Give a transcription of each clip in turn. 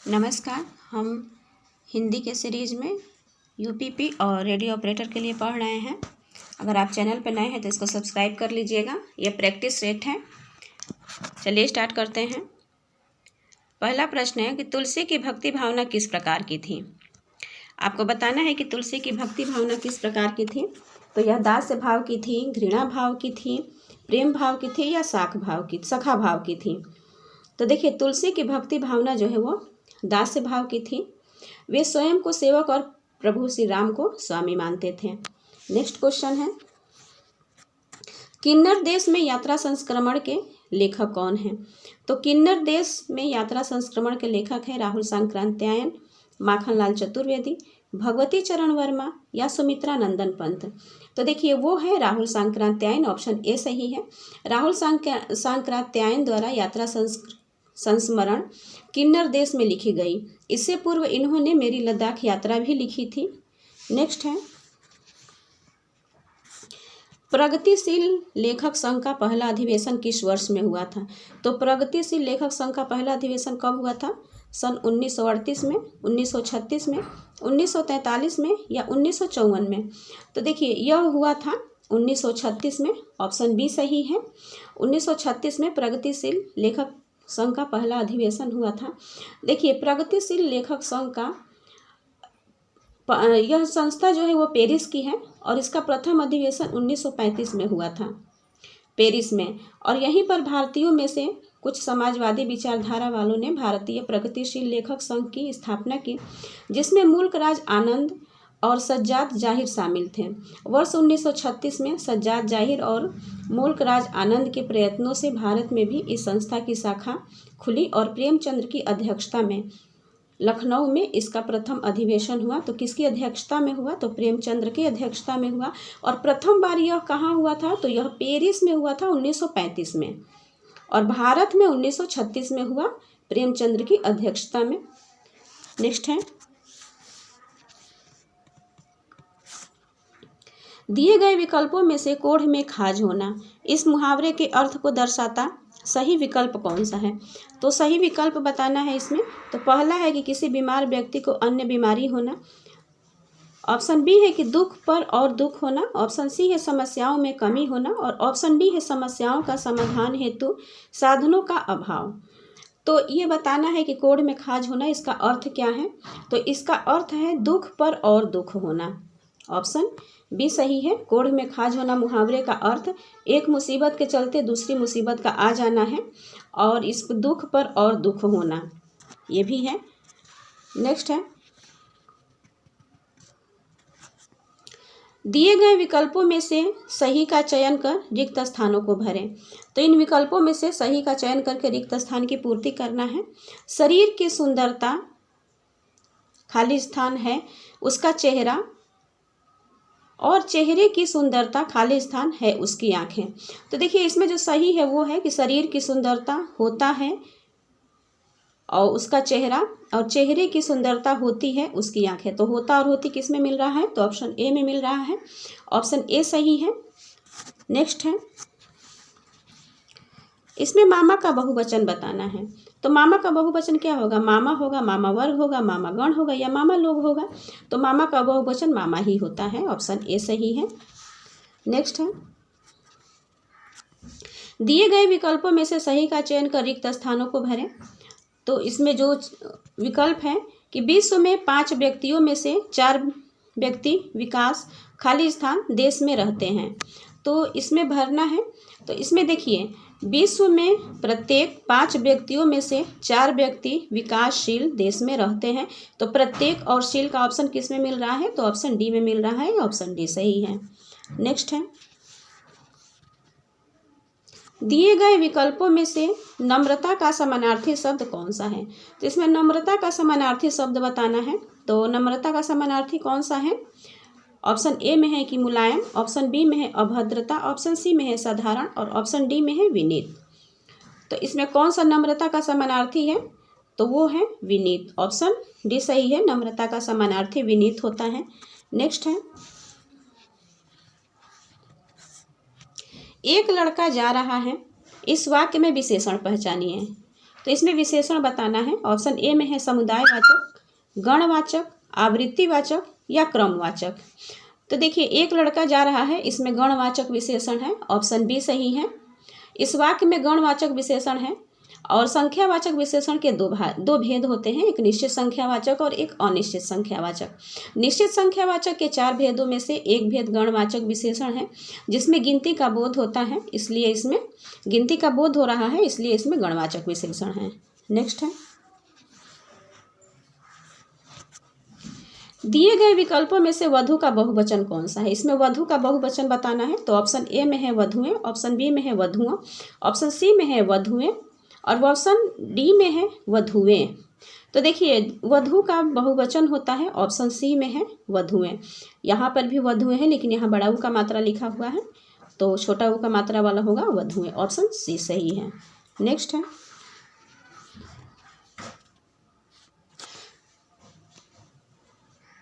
नमस्कार। हम हिंदी के सीरीज़ में यूपीपी और रेडियो ऑपरेटर के लिए पढ़ रहे हैं। अगर आप चैनल पर नए हैं तो इसको सब्सक्राइब कर लीजिएगा। यह प्रैक्टिस सेट है। चलिए स्टार्ट करते हैं। पहला प्रश्न है कि तुलसी की भक्ति भावना किस प्रकार की थी। आपको बताना है कि तुलसी की भक्ति भावना किस प्रकार की थी। तो यह दास्य भाव की थी, घृणा भाव की थी, प्रेम भाव की थी या सखा भाव की थी। तो देखिए, तुलसी की भक्ति भावना जो है वो दास्य भाव की थी। वे स्वयं को सेवक और प्रभु श्री राम को स्वामी मानते थे। नेक्स्ट क्वेश्चन है, किन्नर देश में यात्रा संस्क्रमण के लेखक कौन हैं। तो किन्नर देश में यात्रा संस्क्रमण के लेखक हैं राहुल सांक्रात्यायन, माखनलाल चतुर्वेदी, भगवती चरण वर्मा या सुमित्रा नंदन पंत। तो देखिए, वो है राहुल सांक्रात्यायन। ऑप्शन ए सही है। राहुल सांक्रात्यायन द्वारा यात्रा संस्मरण किन्नर देश में लिखी गई। इससे पूर्व इन्होंने मेरी लद्दाख यात्रा भी लिखी थी। नेक्स्ट है, प्रगतिशील लेखक संघ का पहला अधिवेशन किस वर्ष में हुआ था। तो प्रगतिशील लेखक संघ का पहला अधिवेशन कब हुआ था। सन 1938 में, 1936 में, 1943 में या 1954 में। तो देखिए, यह हुआ था 1936 में। ऑप्शन बी सही है। 1936 में प्रगतिशील लेखक संघ का पहला अधिवेशन हुआ था। देखिए, प्रगतिशील लेखक संघ का यह संस्था जो है वो पेरिस की है और इसका प्रथम अधिवेशन 1935 में हुआ था पेरिस में। और यहीं पर भारतीयों में से कुछ समाजवादी विचारधारा वालों ने भारतीय प्रगतिशील लेखक संघ की स्थापना की, जिसमें मुल्कराज आनंद और सज्जाद जाहिर शामिल थे। वर्ष 1936 में सज्जाद जाहिर और मुल्कराज आनंद के प्रयत्नों से भारत में भी इस संस्था की शाखा खुली और प्रेमचंद्र की अध्यक्षता में लखनऊ में इसका प्रथम अधिवेशन हुआ। तो किसकी अध्यक्षता में हुआ। तो प्रेमचंद्र की अध्यक्षता में हुआ। और प्रथम बार यह कहाँ हुआ था। तो यह पेरिस में हुआ था 1935 में और भारत में 1936 में हुआ प्रेमचंद्र की अध्यक्षता में। नेक्स्ट है, दिए गए विकल्पों में से कोढ़ में खाज होना इस मुहावरे के अर्थ को दर्शाता सही विकल्प कौन सा है। तो सही विकल्प बताना है इसमें। तो पहला है कि किसी बीमार व्यक्ति को अन्य बीमारी होना। ऑप्शन बी है कि दुख पर और दुख होना। ऑप्शन सी है समस्याओं में कमी होना और ऑप्शन डी है समस्याओं का समाधान हेतु साधनों का अभाव। तो ये बताना है कि कोढ़ में खाज होना इसका अर्थ क्या है। तो इसका अर्थ है दुख पर और दुख होना। ऑप्शन बी सही है। कोढ़ में खाज होना मुहावरे का अर्थ एक मुसीबत के चलते दूसरी मुसीबत का आ जाना है और इस दुख पर और दुख होना ये भी है। नेक्स्ट है, दिए गए विकल्पों में से सही का चयन कर रिक्त स्थानों को भरें। तो इन विकल्पों में से सही का चयन करके रिक्त स्थान की पूर्ति करना है। शरीर की सुंदरता खाली स्थान है उसका चेहरा और चेहरे की सुंदरता खाली स्थान है उसकी आंखें। तो देखिए, इसमें जो सही है वो है कि शरीर की सुंदरता होता है और उसका चेहरा और चेहरे की सुंदरता होती है उसकी आंखें। तो होता और होती किस में मिल रहा है। तो ऑप्शन ए में मिल रहा है। ऑप्शन ए सही है। नेक्स्ट है, इसमें मामा का बहुवचन बताना है। तो मामा का बहुवचन क्या होगा। मामा होगा, मामा वर्ग होगा, मामा गण होगा या मामा लोग होगा। तो मामा का बहुवचन मामा ही होता है। ऑप्शन ए सही है। नेक्स्ट है, दिए गए विकल्पों में से सही का चयन कर रिक्त स्थानों को भरें। तो इसमें जो विकल्प है कि विश्व में 5 व्यक्तियों में से 4 व्यक्ति विकास खाली स्थान देश में रहते हैं। तो इसमें भरना है। तो इसमें देखिए, विश्व में प्रत्येक 5 व्यक्तियों में से 4 व्यक्ति विकासशील देश में रहते हैं। तो प्रत्येक और शील का ऑप्शन किस में मिल रहा है। तो ऑप्शन डी में मिल रहा है। ऑप्शन डी सही है। नेक्स्ट है, दिए गए विकल्पों में से नम्रता का समानार्थी शब्द कौन सा है। तो इसमें नम्रता का समानार्थी शब्द बताना है। तो नम्रता का समानार्थी कौन सा है। ऑप्शन ए में है कि मुलायम, ऑप्शन बी में है अभद्रता, ऑप्शन सी में है साधारण और ऑप्शन डी में है विनीत। तो इसमें कौन सा नम्रता का समानार्थी है। तो वो है विनीत। ऑप्शन डी सही है। नम्रता का समानार्थी विनीत होता है। नेक्स्ट है, एक लड़का जा रहा है इस वाक्य में विशेषण पहचानिए। तो इसमें विशेषण बताना है। ऑप्शन ए में है समुदायवाचक, गणवाचक, आवृत्तिवाचक या क्रमवाचक। तो देखिए एक लड़का जा रहा है, इसमें गणवाचक विशेषण है, ऑप्शन बी सही है। इस वाक्य में गणवाचक विशेषण है और संख्यावाचक विशेषण के दो भेद होते हैं, एक निश्चित संख्यावाचक और एक अनिश्चित संख्यावाचक। निश्चित संख्यावाचक के 4 भेदों में से एक भेद गणवाचक विशेषण है, जिसमें गिनती का बोध होता है, इसलिए इसमें गिनती का बोध हो रहा है, इसलिए इसमें गणवाचक विशेषण है। नेक्स्ट है, दिए गए विकल्पों में से वधु का बहुवचन कौन सा है। इसमें वधु का बहुवचन बताना है। तो ऑप्शन ए में है वधुएं, ऑप्शन बी में है वधुआ, ऑप्शन सी में है वधुएं और ऑप्शन डी में है वधुएं। तो देखिए वधु का बहुवचन होता है, ऑप्शन सी में है वधुएं। यहाँ पर भी वधुएं है, लेकिन यहाँ बड़ा ऊ का मात्रा लिखा हुआ है, तो छोटा ऊ का मात्रा वाला होगा वधुएं। ऑप्शन सी सही है। नेक्स्ट है,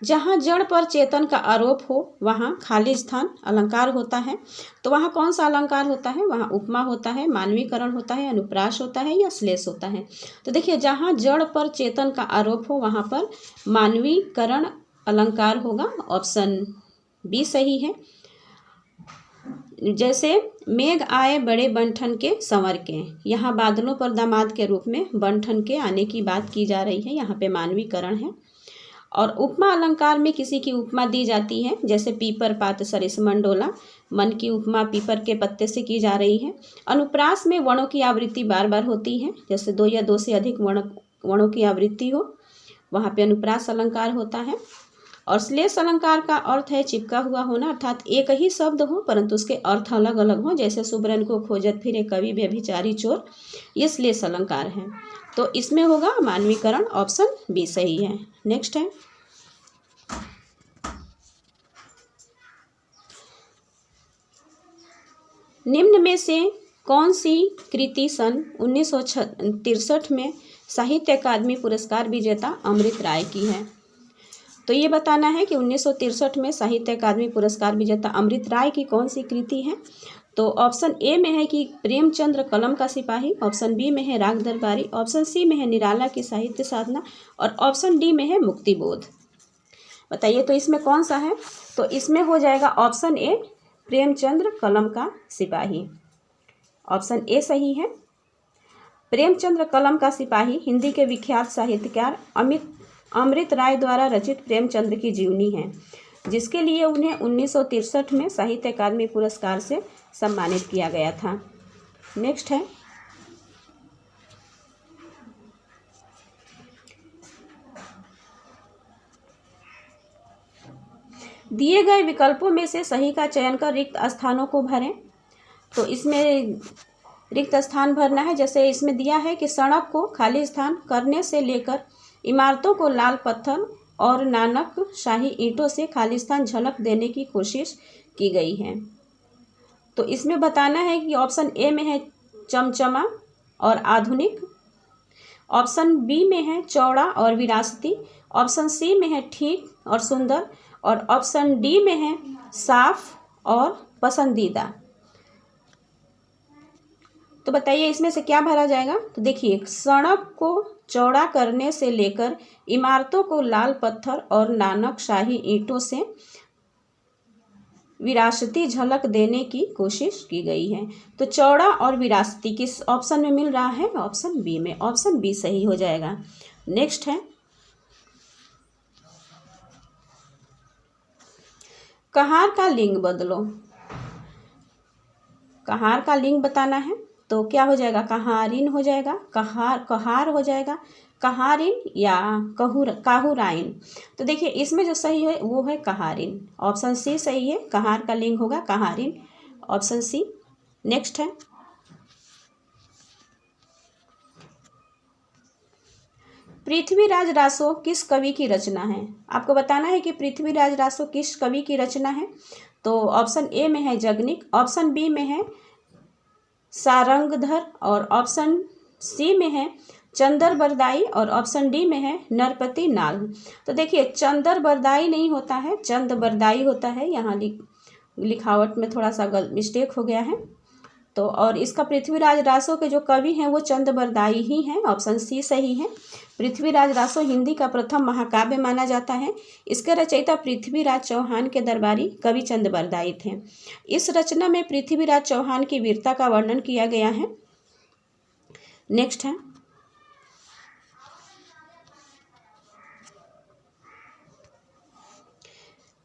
जहाँ जड़ पर चेतन का आरोप हो वहाँ खाली स्थान अलंकार होता है। तो वहाँ कौन सा अलंकार होता है, वहाँ उपमा होता है, मानवीकरण होता है, अनुप्रास होता है या श्लेष होता है। तो देखिए जहाँ जड़ पर चेतन का आरोप हो वहाँ पर मानवीकरण अलंकार होगा, ऑप्शन बी सही है। जैसे मेघ आए बड़े बंठन के संवर के, यहाँ बादलों पर दामाद के रूप में बंठन के आने की बात की जा रही है, यहाँ पे मानवीकरण है। और उपमा अलंकार में किसी की उपमा दी जाती है, जैसे पीपर पात सरिस मंडोला, मन की उपमा पीपर के पत्ते से की जा रही है। अनुप्रास में वर्णों की आवृत्ति बार बार होती है, जैसे 2 या 2 से अधिक वर्णों की आवृत्ति हो, वहाँ पे अनुप्रास अलंकार होता है। और श्लेष अलंकार का अर्थ है चिपका हुआ होना, अर्थात एक ही शब्द हो परंतु उसके अर्थ अलग अलग हो, जैसे सुब्रन को खोजत फिरे कवि व्यभिचारी चोर, ये श्लेष अलंकार है। तो इसमें होगा मानवीकरण, ऑप्शन बी सही है। नेक्स्ट है, निम्न में से कौन सी कृति सन 1963 में साहित्य अकादमी पुरस्कार विजेता अमृत राय की है। तो ये बताना है कि 1963 में साहित्य अकादमी पुरस्कार विजेता अमृत राय की कौन सी कृति है। तो ऑप्शन ए में है कि प्रेमचंद्र कलम का सिपाही, ऑप्शन बी में है राग दरबारी, ऑप्शन सी में है निराला की साहित्य साधना और ऑप्शन डी में है मुक्तिबोध। बताइए तो इसमें कौन सा है। तो इसमें हो जाएगा ऑप्शन ए प्रेमचंद्र कलम का सिपाही, ऑप्शन ए सही है। प्रेमचंद्र कलम का सिपाही हिंदी के विख्यात साहित्यकार अमृत राय द्वारा रचित प्रेमचंद्र की जीवनी है, जिसके लिए उन्हें 1963 में साहित्य अकादमी पुरस्कार से सम्मानित किया गया था। नेक्स्ट है, दिए गए विकल्पों में से सही का चयन कर रिक्त स्थानों को भरें। तो इसमें रिक्त स्थान भरना है, जैसे इसमें दिया है कि सड़क को खाली स्थान करने से लेकर इमारतों को लाल पत्थर और नानक शाही ईंटों से खाली स्थान झलक देने की कोशिश की गई है। तो इसमें बताना है कि ऑप्शन ए में है चमचमा और आधुनिक, ऑप्शन बी में है चौड़ा और विरासती, ऑप्शन सी में है ठीक और सुंदर और ऑप्शन डी में है साफ और पसंदीदा। तो बताइए इसमें से क्या भरा जाएगा। तो देखिए सड़क को चौड़ा करने से लेकर इमारतों को लाल पत्थर और नानक शाही ईंटों से विरासती झलक देने की कोशिश की गई है। तो चौड़ा और विरासती किस ऑप्शन में मिल रहा है, ऑप्शन बी में, ऑप्शन बी सही हो जाएगा। नेक्स्ट है, कहार का लिंग बदलो। कहार का लिंग बताना है, तो क्या हो जाएगा, कहारिन हो जाएगा, कहार हो जाएगा, कहारिन या काहुराइन। तो देखिए इसमें जो सही है वो है कहारिन, ऑप्शन सी सही है। कहार का लिंग होगा कहारिन, ऑप्शन सी। नेक्स्ट है, पृथ्वीराज रासो किस कवि की रचना है। आपको बताना है कि पृथ्वीराज रासो किस कवि की रचना है। तो ऑप्शन ए में है जगनिक, ऑप्शन बी में है सारंगधर और ऑप्शन सी में है चंदर बरदाई और ऑप्शन डी में है नरपति नाल। तो देखिए चंदर बरदाई नहीं होता है, चंद बरदाई होता है। यहाँ लिखावट में थोड़ा सा मिस्टेक हो गया है। तो और इसका पृथ्वीराज रासो के जो कवि हैं वो चंद बरदाई ही हैं, ऑप्शन सी सही है। पृथ्वीराज रासो हिंदी का प्रथम महाकाव्य माना जाता है। इसके रचयिता पृथ्वीराज चौहान के दरबारी कवि चंद बरदाई थे। इस रचना में पृथ्वीराज चौहान की वीरता का वर्णन किया गया है। नेक्स्ट है,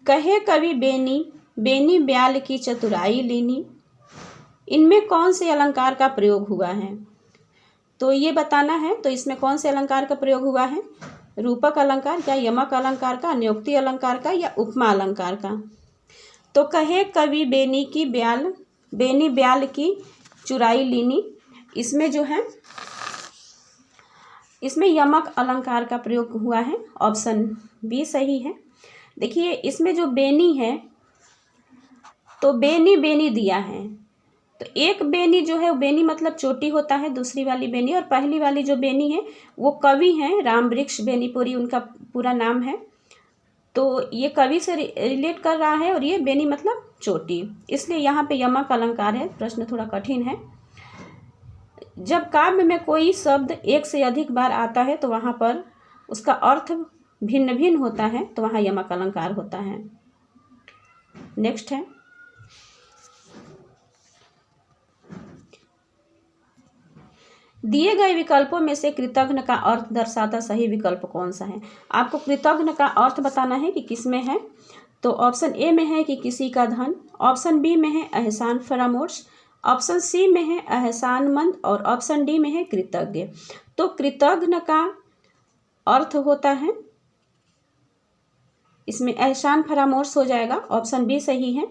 कहे कवि बेनी बेनी ब्याल की चतुराई लीनी, इनमें कौन से अलंकार का प्रयोग हुआ है? तो ये बताना है। तो इसमें कौन से अलंकार का प्रयोग हुआ है? रूपक अलंकार या यमक अलंकार का, नियुक्ति अलंकार का या उपमा अलंकार का? तो कहे कवि बेनी ब्याल की चुराई लीनी, इसमें जो है इसमें यमक अलंकार का प्रयोग हुआ है, ऑप्शन बी सही है। देखिए इसमें जो बेनी है तो बेनी बेनी दिया है, तो एक बेनी जो है वो बेनी मतलब चोटी होता है, दूसरी वाली बेनी, और पहली वाली जो बेनी है वो कवि हैं राम वृक्ष बेनीपुरी उनका पूरा नाम है। तो ये कवि से रिलेट कर रहा है और ये बेनी मतलब चोटी, इसलिए यहाँ पे यमक अलंकार है। प्रश्न थोड़ा कठिन है। जब काव्य में कोई शब्द एक से अधिक बार आता है तो वहाँ पर उसका अर्थ भिन्न भिन्न होता है, तो वहाँ यमक अलंकार होता है। नेक्स्ट है, दिए गए विकल्पों में से कृतघ्न का अर्थ दर्शाता सही विकल्प कौन सा है? आपको कृतघ्न का अर्थ बताना है कि किस में है। तो ऑप्शन ए में है कि किसी का धन, ऑप्शन बी में है एहसान फरामोश, ऑप्शन सी में है एहसानमंद और ऑप्शन डी में है कृतज्ञ। तो कृतघ्न का अर्थ होता है, इसमें एहसान फरामोश हो जाएगा, ऑप्शन बी सही है।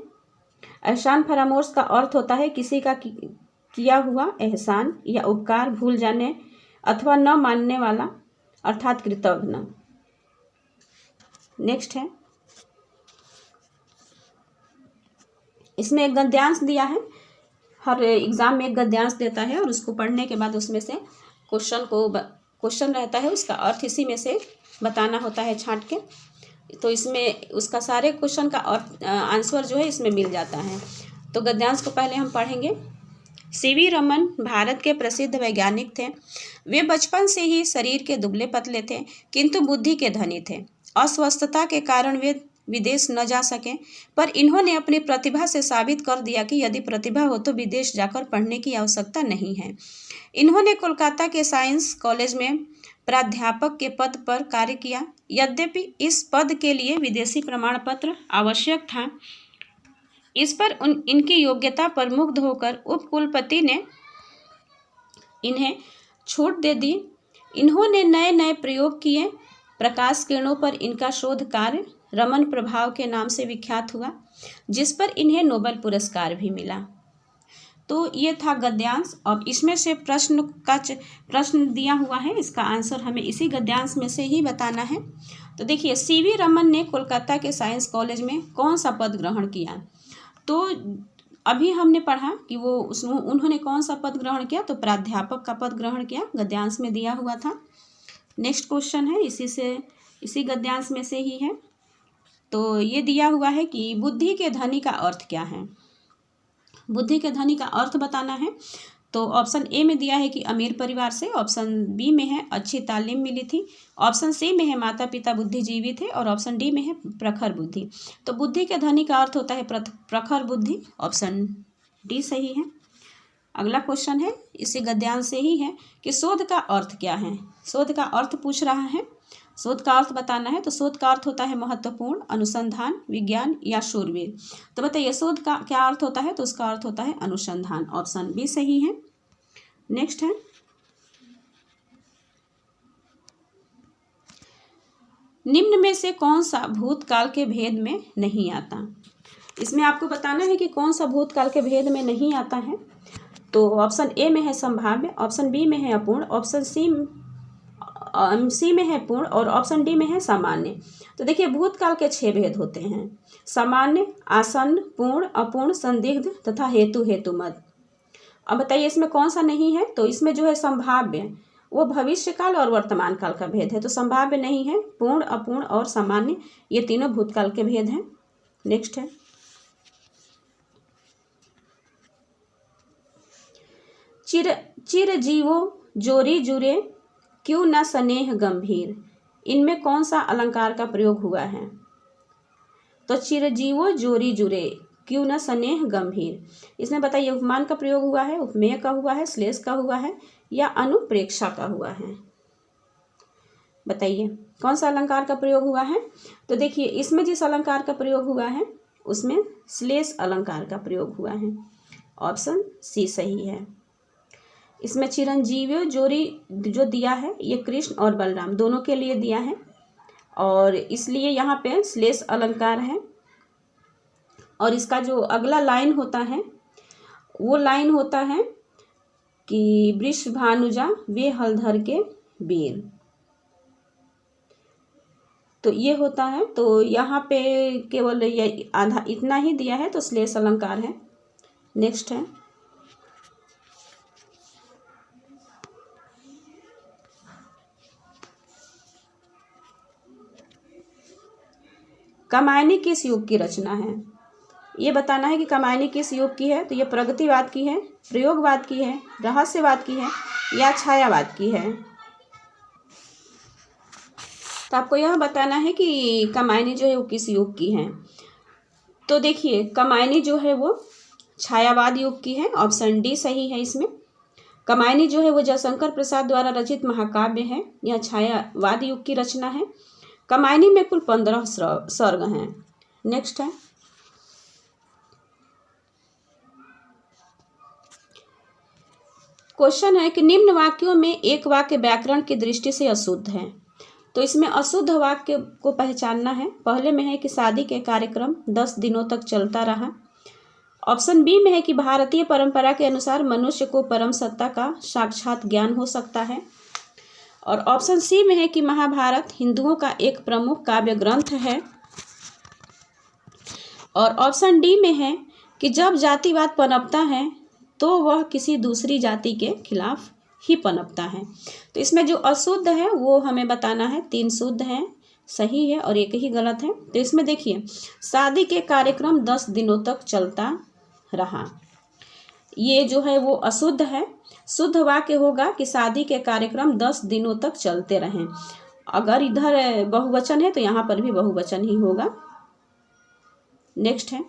एहसान फरामोश का अर्थ होता है किसी का किया हुआ एहसान या उपकार भूल जाने अथवा न मानने वाला, अर्थात कृतघ्न। नेक्स्ट है, इसमें एक गद्यांश दिया है, हर एग्जाम में एक गद्यांश देता है और उसको पढ़ने के बाद उसमें से क्वेश्चन रहता है, उसका अर्थ इसी में से बताना होता है छांट के। तो इसमें उसका सारे क्वेश्चन का आंसर जो है इसमें मिल जाता है। तो गद्यांश को पहले हम पढ़ेंगे। सीवी रमन भारत के प्रसिद्ध वैज्ञानिक थे। वे बचपन से ही शरीर के दुबले पतले थे, किंतु बुद्धि के धनी थे। अस्वस्थता के कारण वे विदेश न जा सके, पर इन्होंने अपनी प्रतिभा से साबित कर दिया कि यदि प्रतिभा हो तो विदेश जाकर पढ़ने की आवश्यकता नहीं है। इन्होंने कोलकाता के साइंस कॉलेज में प्राध्यापक के पद पर कार्य किया। यद्यपि इस पद के लिए विदेशी प्रमाण पत्र आवश्यक था, इस पर इनकी योग्यता पर मुग्ध होकर उपकुलपति ने इन्हें छूट दे दी। इन्होंने नए नए प्रयोग किए। प्रकाश किरणों पर इनका शोध कार्य रमन प्रभाव के नाम से विख्यात हुआ, जिस पर इन्हें नोबेल पुरस्कार भी मिला। तो ये था गद्यांश, और इसमें से प्रश्न दिया हुआ है, इसका आंसर हमें इसी गद्यांश में से ही बताना है। तो देखिए, सीवी रमन ने कोलकाता के साइंस कॉलेज में कौन सा पद ग्रहण किया? तो अभी हमने पढ़ा कि उन्होंने कौन सा पद ग्रहण किया, तो प्राध्यापक का पद ग्रहण किया, गद्यांश में दिया हुआ था। नेक्स्ट क्वेश्चन है इसी गद्यांश में से ही है। तो ये दिया हुआ है कि बुद्धि के धनी का अर्थ क्या है? बुद्धि के धनी का अर्थ बताना है। तो ऑप्शन ए में दिया है कि अमीर परिवार से, ऑप्शन बी में है अच्छी तालीम मिली थी, ऑप्शन सी में है माता पिता बुद्धिजीवी थे, और ऑप्शन डी में है प्रखर बुद्धि। तो बुद्धि के धनी का अर्थ होता है प्रखर बुद्धि, ऑप्शन डी सही है। अगला क्वेश्चन है इसी गद्यांश से ही है कि शोध का अर्थ क्या है? शोध का अर्थ पूछ रहा है, शोध का अर्थ बताना है। तो शोध का अर्थ होता है महत्वपूर्ण, अनुसंधान, विज्ञान या शूरवीर। तो बताइए शोध का क्या अर्थ होता है? तो उसका अर्थ होता है अनुसंधान, ऑप्शन बी सही है। नेक्स्ट है, निम्न में से कौन सा भूतकाल के भेद में नहीं आता? इसमें आपको बताना है कि कौन सा भूतकाल के भेद में नहीं आता है। तो ऑप्शन ए में है संभाव्य, ऑप्शन बी में है अपूर्ण, ऑप्शन सी में है पूर्ण, और ऑप्शन डी में है सामान्य। तो देखिए, भूतकाल के 6 भेद होते हैं: सामान्य, आसन्न, पूर्ण, अपूर्ण, संदिग्ध तथा हेतुमद। अब बताइए इसमें कौन सा नहीं है? तो इसमें जो है संभाव्य, वो भविष्य काल और वर्तमान काल का भेद है, तो संभाव्य नहीं है। पूर्ण, अपूर्ण और सामान्य, ये तीनों भूतकाल के भेद हैं। नेक्स्ट है, चिर चिर जीवो जोरी जुरे क्यों न स्नेह गंभीर, इनमें कौन सा अलंकार का प्रयोग हुआ है? तो चिरजीवो जोरी जुरे क्यों न स्नेह गंभीर, इसमें बताइए उपमान का प्रयोग हुआ है, उपमेय का हुआ है, श्लेष का हुआ है या अनुप्रेक्षा का हुआ है? बताइए कौन सा अलंकार का प्रयोग हुआ है? तो देखिए इसमें जिस अलंकार का प्रयोग हुआ है उसमें श्लेष अलंकार का प्रयोग हुआ है। ऑप्शन सी सही है। इसमें चिरंजीवी जोड़ी जो दिया है ये कृष्ण और बलराम दोनों के लिए दिया है और इसलिए यहाँ पे श्लेष अलंकार है। और इसका जो अगला लाइन होता है वो लाइन होता है कि वृष भानुजा वे हलधर के वीर, तो ये होता है। तो यहाँ पे केवल ये आधा इतना ही दिया है तो श्लेष अलंकार है। नेक्स्ट है कामायनी किस युग की रचना है? ये बताना है कि कामायनी किस युग की है। तो ये प्रगतिवाद की है, प्रयोगवाद की है, रहस्यवाद की है या छायावाद की है? तो आपको यह बताना है कि कामायनी जो है वो किस युग की है। तो देखिए कामायनी जो है वो छायावाद युग की है। ऑप्शन डी सही है। इसमें कामायनी जो है वो जयशंकर प्रसाद द्वारा रचित महाकाव्य है। यह छायावाद युग की रचना है। कामायनी में कुल 15 सर्ग हैं। नेक्स्ट है क्वेश्चन है कि निम्न वाक्यों में एक वाक्य व्याकरण की दृष्टि से अशुद्ध है। तो इसमें अशुद्ध वाक्य को पहचानना है। पहले में है कि शादी के कार्यक्रम 10 दिनों तक चलता रहा। ऑप्शन बी में है कि भारतीय परंपरा के अनुसार मनुष्य को परम सत्ता का साक्षात ज्ञान हो सकता है। और ऑप्शन सी में है कि महाभारत हिंदुओं का एक प्रमुख काव्य ग्रंथ है। और ऑप्शन डी में है कि जब जातिवाद पनपता है तो वह किसी दूसरी जाति के खिलाफ ही पनपता है। तो इसमें जो अशुद्ध है वो हमें बताना है। 3 शुद्ध हैं, सही है और एक ही गलत है। तो इसमें देखिए शादी के कार्यक्रम 10 दिनों तक चलता रहा, ये जो है वो अशुद्ध है। शुद्ध वाक्य होगा कि शादी के कार्यक्रम 10 दिनों तक चलते रहें। अगर इधर बहुवचन है तो यहाँ पर भी बहुवचन ही होगा। नेक्स्ट है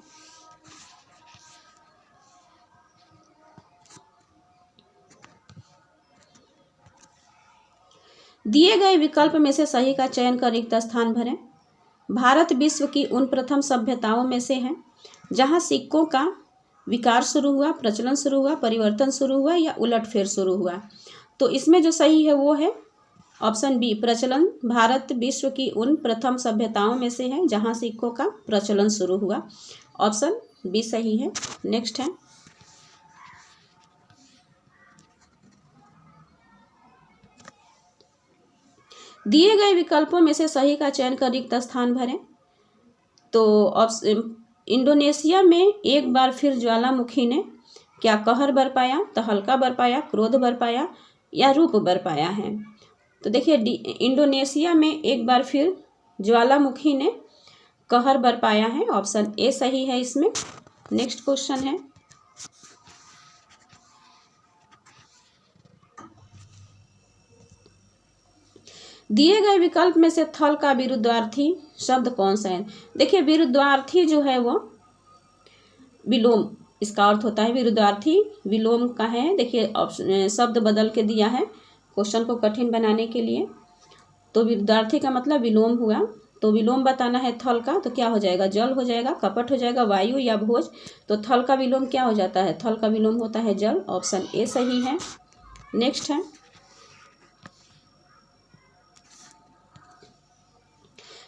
दिए गए विकल्प में से सही का चयन कर रिक्त स्थान भरें। भारत विश्व की उन प्रथम सभ्यताओं में से है जहाँ सिक्कों का विकार शुरू हुआ, प्रचलन शुरू हुआ, परिवर्तन शुरू हुआ या उलटफेर शुरू हुआ। तो इसमें जो सही है वो है ऑप्शन बी प्रचलन। भारत विश्व की उन प्रथम सभ्यताओं में से है जहाँ सिक्कों का प्रचलन शुरू हुआ। ऑप्शन बी सही है। नेक्स्ट है दिए गए विकल्पों में से सही का चयन कर रिक्त स्थान भरें। तो ऑप्शन इंडोनेशिया में एक बार फिर ज्वालामुखी ने क्या कहर बरपाया, तहलका बरपाया, क्रोध बरपाया या रूप बरपाया है? तो देखिए इंडोनेशिया में एक बार फिर ज्वालामुखी ने कहर बरपाया है। ऑप्शन ए सही है इसमें। नेक्स्ट क्वेश्चन है दिए गए विकल्प में से थल का विरुद्धार्थी शब्द कौन सा है? देखिए विरुद्धार्थी जो है वो विलोम, इसका अर्थ होता है विरुद्धार्थी विलोम का है। देखिए ऑप्शन शब्द बदल के दिया है क्वेश्चन को कठिन बनाने के लिए। तो विरुद्धार्थी का मतलब विलोम हुआ। तो विलोम बताना है थल का, तो क्या हो जाएगा? जल हो जाएगा, कपट हो जाएगा, वायु या भोज। तो थल का विलोम क्या हो जाता है? थल का विलोम होता है जल। ऑप्शन ए सही है। नेक्स्ट है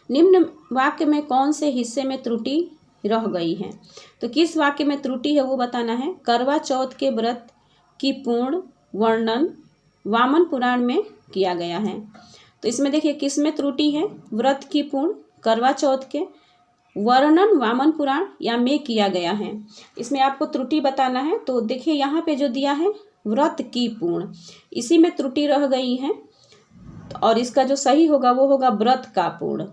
निम्न वाक्य में कौन से हिस्से में त्रुटि रह गई है? तो किस वाक्य में त्रुटि है वो बताना है। करवा चौथ के व्रत की पूर्ण वर्णन वामन पुराण में किया गया है। तो इसमें देखिए किस में त्रुटि है? व्रत की पूर्ण, करवा चौथ के वर्णन वामन पुराण या में किया गया है। इसमें आपको त्रुटि बताना है। तो देखिए यहाँ पे जो दिया है व्रत की पूर्ण, इसी में त्रुटि रह गई है। और इसका जो सही होगा वो होगा व्रत का पूर्ण।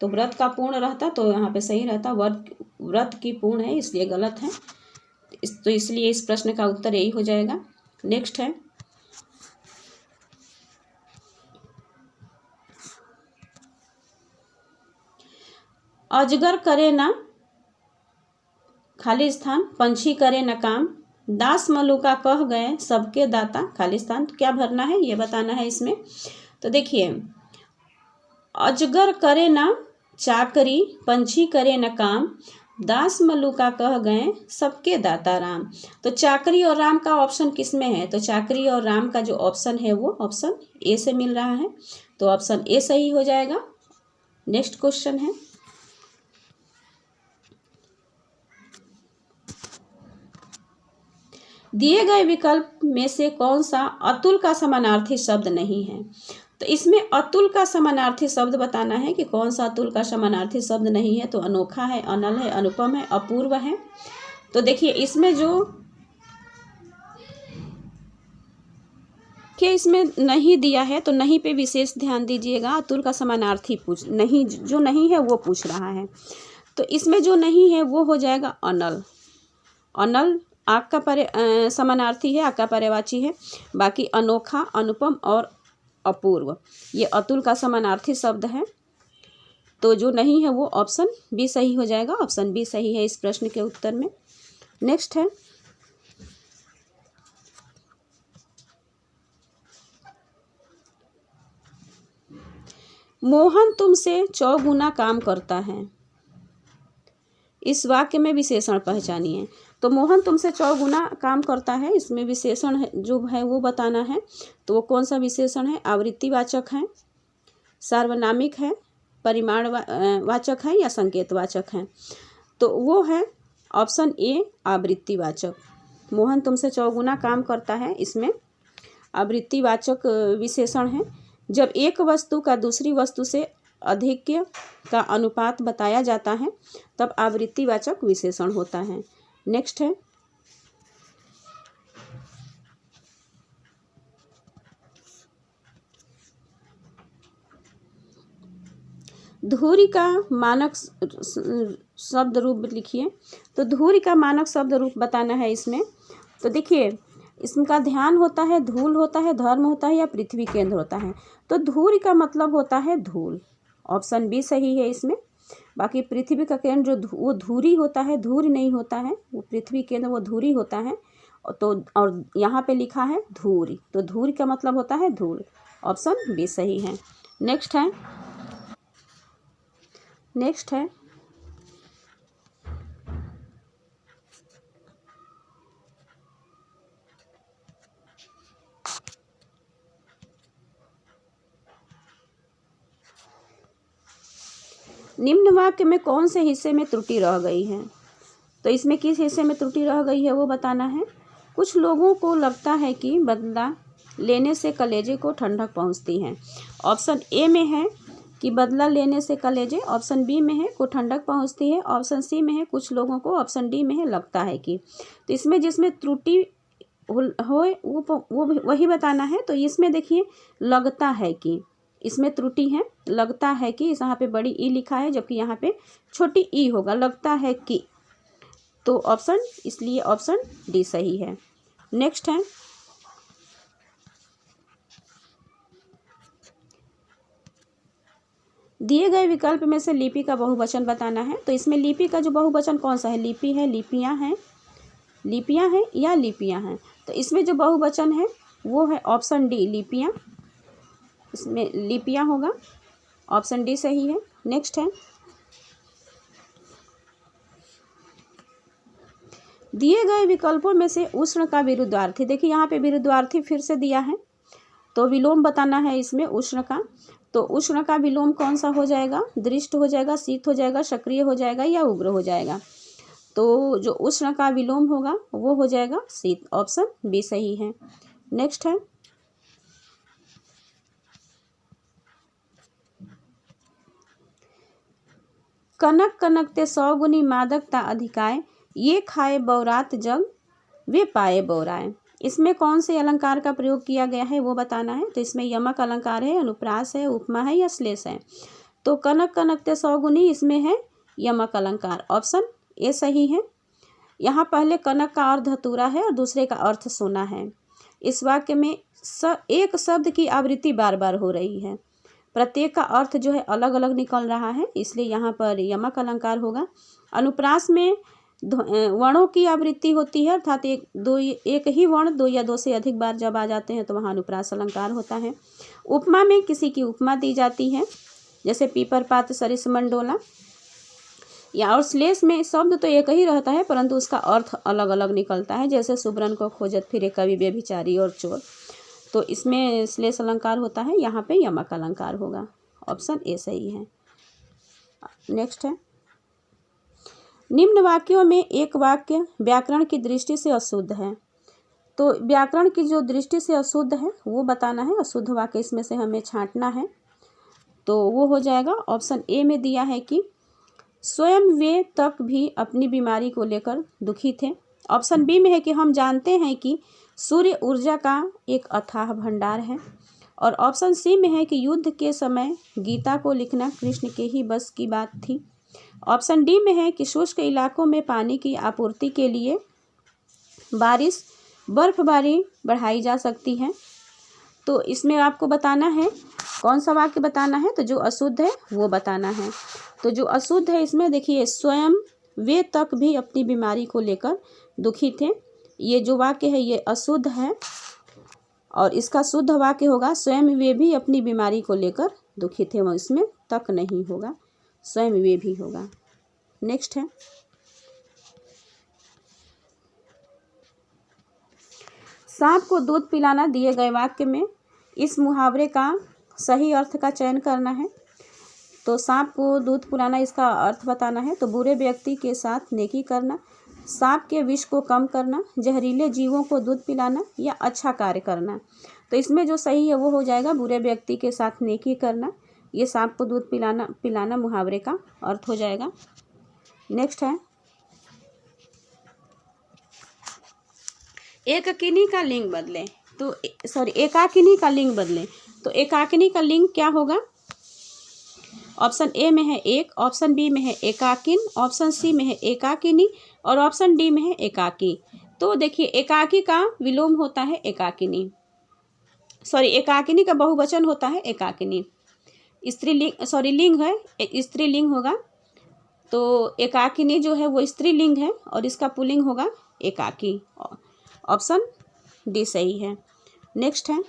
तो व्रत का पूर्ण रहता तो यहाँ पे सही रहता। व्रत की पूर्ण है इसलिए गलत है। तो इसलिए इस प्रश्न का उत्तर यही हो जाएगा। नेक्स्ट है अजगर करे ना खाली स्थान, पंछी करे न काम, दास मलुका कह गए सबके दाता खाली स्थान। तो क्या भरना है ये बताना है इसमें। तो देखिए अजगर करे ना चाकरी, पंछी करे न काम, दास मलुका कह गए सबके दाता राम। तो चाकरी और राम का ऑप्शन किस में है? तो चाकरी और राम का जो ऑप्शन है वो ऑप्शन ए से मिल रहा है, तो ऑप्शन ए सही हो जाएगा। नेक्स्ट क्वेश्चन है दिए गए विकल्प में से कौन सा अतुल का समानार्थी शब्द नहीं है? तो इसमें अतुल का समानार्थी शब्द बताना है कि कौन सा अतुल का समानार्थी शब्द नहीं है। तो अनोखा है, अनल है, अनुपम है, अपूर्व है। तो देखिए इसमें इसमें नहीं दिया है तो नहीं पे विशेष ध्यान दीजिएगा। अतुल का समानार्थी नहीं, जो नहीं है वो पूछ रहा है। तो इसमें जो नहीं है वो हो जाएगा अनल। अनल आग का समानार्थी है, आग का पर्यायवाची है। बाकी अनोखा, अनुपम और अपूर्व ये अतुल का समानार्थी शब्द है। तो जो नहीं है वो ऑप्शन बी सही हो जाएगा। ऑप्शन बी सही है इस प्रश्न के उत्तर में। नेक्स्ट है मोहन तुमसे 4 गुना काम करता है। इस वाक्य में विशेषण पहचानिए। तो मोहन तुमसे 4 गुना काम करता है, इसमें विशेषण है जो है वो बताना है। तो वो कौन सा विशेषण है? आवृत्तिवाचक है, सार्वनामिक है, परिमाण वाचक है या संकेतवाचक है? तो वो है ऑप्शन ए आवृत्तिवाचक। मोहन तुमसे 4 गुना काम करता है, इसमें आवृत्तिवाचक विशेषण है। जब एक वस्तु का दूसरी वस्तु से अधिक्य का अनुपात बताया जाता है तब आवृत्तिवाचक विशेषण होता है। नेक्स्ट है धूरी का मानक शब्द रूप लिखिए। तो धूरी का मानक शब्द रूप बताना है इसमें। तो देखिए इसका ध्यान होता है, धूल होता है, धर्म होता है या पृथ्वी केंद्र होता है। तो धूरी का मतलब होता है धूल। ऑप्शन बी सही है इसमें। बाकी पृथ्वी का केंद्र जो वो धूरी होता है, धूरी नहीं होता है, वो पृथ्वी केंद्र वो धूरी होता है। तो और यहाँ पे लिखा है धूरी, तो धूरी का मतलब होता है धूल। ऑप्शन बी सही है। नेक्स्ट है निम्न वाक्य में कौन से हिस्से में त्रुटि रह गई है? तो इसमें किस हिस्से में त्रुटि रह गई है वो बताना है। कुछ लोगों को लगता है कि बदला लेने से कलेजे को ठंडक पहुंचती है। ऑप्शन ए में है कि बदला लेने से कलेजे, ऑप्शन बी में है को ठंडक पहुंचती है, ऑप्शन सी में है कुछ लोगों को, ऑप्शन डी में है लगता है कि। तो इसमें जिसमें त्रुटि हो वो वही बताना है। तो इसमें देखिए लगता है कि, इसमें त्रुटि है, लगता है कि यहाँ पे बड़ी ई लिखा है जबकि यहाँ पे छोटी ई होगा, लगता है कि। तो ऑप्शन, इसलिए ऑप्शन डी सही है। नेक्स्ट है दिए गए विकल्प में से लिपि का बहुवचन बताना है। तो इसमें लिपि का जो बहुवचन कौन सा है? लिपि है, लिपियां हैं, लिपियां हैं या लिपियां हैं? तो इसमें जो बहुवचन है वो है ऑप्शन डी लिपियां। इसमें लिपियां होगा, ऑप्शन डी सही है। नेक्स्ट है दिए गए विकल्पों में से उष्ण का विरुद्धार्थी। देखिए यहाँ पे विरुद्धार्थी फिर से दिया है, तो विलोम बताना है इसमें उष्ण का। तो उष्ण का विलोम कौन सा हो जाएगा? दृष्ट हो जाएगा, शीत हो जाएगा, सक्रिय हो जाएगा या उग्र हो जाएगा? तो जो उष्ण का विलोम होगा वो हो जाएगा शीत। ऑप्शन बी सही है। नेक्स्ट है कनक कनकते 100 गुनी मादकता अधिकाय, ये खाए बौरात जग वे पाए बौराए। इसमें कौन से अलंकार का प्रयोग किया गया है वो बताना है। तो इसमें यमक अलंकार है, अनुप्रास है, उपमा है या श्लेष है? तो कनक कनकते 100 गुनी इसमें है यमक अलंकार। ऑप्शन ए सही है। यहाँ पहले कनक का अर्थ धतूरा है और दूसरे का अर्थ सोना है। इस वाक्य में एक शब्द की आवृत्ति बार बार हो रही है, प्रत्येक का अर्थ जो है अलग अलग निकल रहा है, इसलिए यहाँ पर यमक अलंकार होगा। अनुप्रास में वर्णों की आवृत्ति होती है, अर्थात एक ही वर्ण दो या दो से अधिक बार जब आ जाते हैं तो वहाँ अनुप्रास अलंकार होता है। उपमा में किसी की उपमा दी जाती है, जैसे पीपर पात सरिस मंडोला। या और श्लेष में शब्द तो एक ही रहता है परंतु उसका अर्थ अलग अलग निकलता है, जैसे सुब्रन को खोजत फिरे कवि व्यभिचारी और चोर, तो इसमें श्लेष अलंकार होता है, यहाँ पे यमक अलंकार होगा। ऑप्शन ए सही है। नेक्स्ट है, निम्न वाक्यों में एक वाक्य व्याकरण की दृष्टि से अशुद्ध है, तो व्याकरण की जो दृष्टि से अशुद्ध है वो बताना है, अशुद्ध वाक्य इसमें से हमें छांटना है, तो वो हो जाएगा ऑप्शन ए में दिया है कि स्वयं वे तक भी अपनी बीमारी को लेकर दुखी थे। ऑप्शन बी में है कि हम जानते हैं कि सूर्य ऊर्जा का एक अथाह भंडार है, और ऑप्शन सी में है कि युद्ध के समय गीता को लिखना कृष्ण के ही बस की बात थी। ऑप्शन डी में है कि शुष्क इलाकों में पानी की आपूर्ति के लिए बारिश बर्फबारी बढ़ाई जा सकती है। तो इसमें आपको बताना है कौन सा वाक्य बताना है, तो जो अशुद्ध है वो बताना है। तो जो अशुद्ध है इसमें देखिए, स्वयं वे तक भी अपनी बीमारी को लेकर दुखी थे, ये जो वाक्य है ये अशुद्ध है, और इसका शुद्ध वाक्य होगा स्वयं वे भी अपनी बीमारी को लेकर दुखी थे, वो इसमें तक नहीं होगा, स्वयं वे भी होगा। नेक्स्ट है, सांप को दूध पिलाना दिए गए वाक्य में इस मुहावरे का सही अर्थ का चयन करना है। तो सांप को दूध पिलाना, इसका अर्थ बताना है, तो बुरे व्यक्ति के साथ नेकी करना, सांप के विष को कम करना, जहरीले जीवों को दूध पिलाना या अच्छा कार्य करना। तो इसमें जो सही है वो हो जाएगा बुरे व्यक्ति के साथ नेकी करना, ये सांप को दूध पिलाना मुहावरे का अर्थ हो जाएगा। नेक्स्ट है, एकाकिनी का लिंग बदलें, तो एकाकिनी का लिंग बदलें, तो एकाकिनी का लिंग क्या होगा? ऑप्शन ए में है एक, ऑप्शन बी में है एकाकिन, ऑप्शन सी में है एकाकिनी और ऑप्शन डी में है एकाकी। तो देखिए एकाकी का विलोम होता है एकाकिनी, एकाकिनी का बहुवचन होता है एकाकिनी। स्त्रीलिंग लिंग है, स्त्रीलिंग होगा, तो एकाकिनी जो है वो स्त्रीलिंग है और इसका पुल्लिंग होगा एकाकी। ऑप्शन डी सही है। नेक्स्ट है,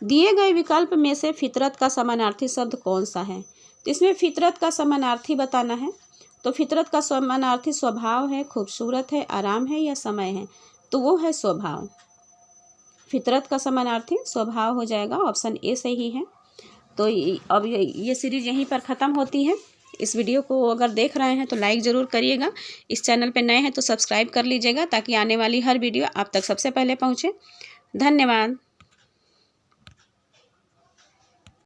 दिए गए विकल्प में से फितरत का समानार्थी शब्द कौन सा है? तो इसमें फितरत का समानार्थी बताना है, तो फितरत का समानार्थी स्वभाव है, खूबसूरत है, आराम है या समय है, तो वो है स्वभाव। फितरत का समानार्थी स्वभाव हो जाएगा, ऑप्शन ए सही है। तो अब ये सीरीज यहीं पर ख़त्म होती है। इस वीडियो को अगर देख रहे हैं तो लाइक ज़रूर करिएगा, इस चैनल पर नए हैं तो सब्सक्राइब कर लीजिएगा ताकि आने वाली हर वीडियो आप तक सबसे पहले पहुँचे। धन्यवाद।